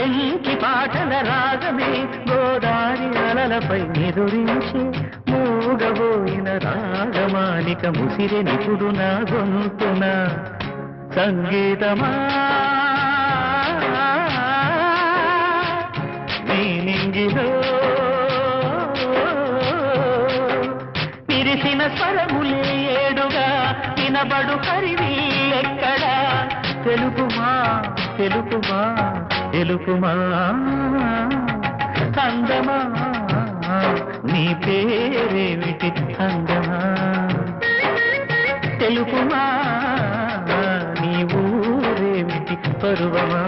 ఎంకి పాటల రాగమే గోదారి అలలపై ఎదురించి మూగబోయిన రాగమాలిక ముసిరె నిపుడు నా గొంతున సంగీతమా నీ నింగిలో పిరిసిన స్వరములే ఏడుగా వినబడు హరివిల్లెక్కడా తెలుపుమా తెలుపుమా తెలుపుమా అందమా నీ పేరేమిటి అందమా తెలుపుమా నీ ఊరేమిటి పరువమా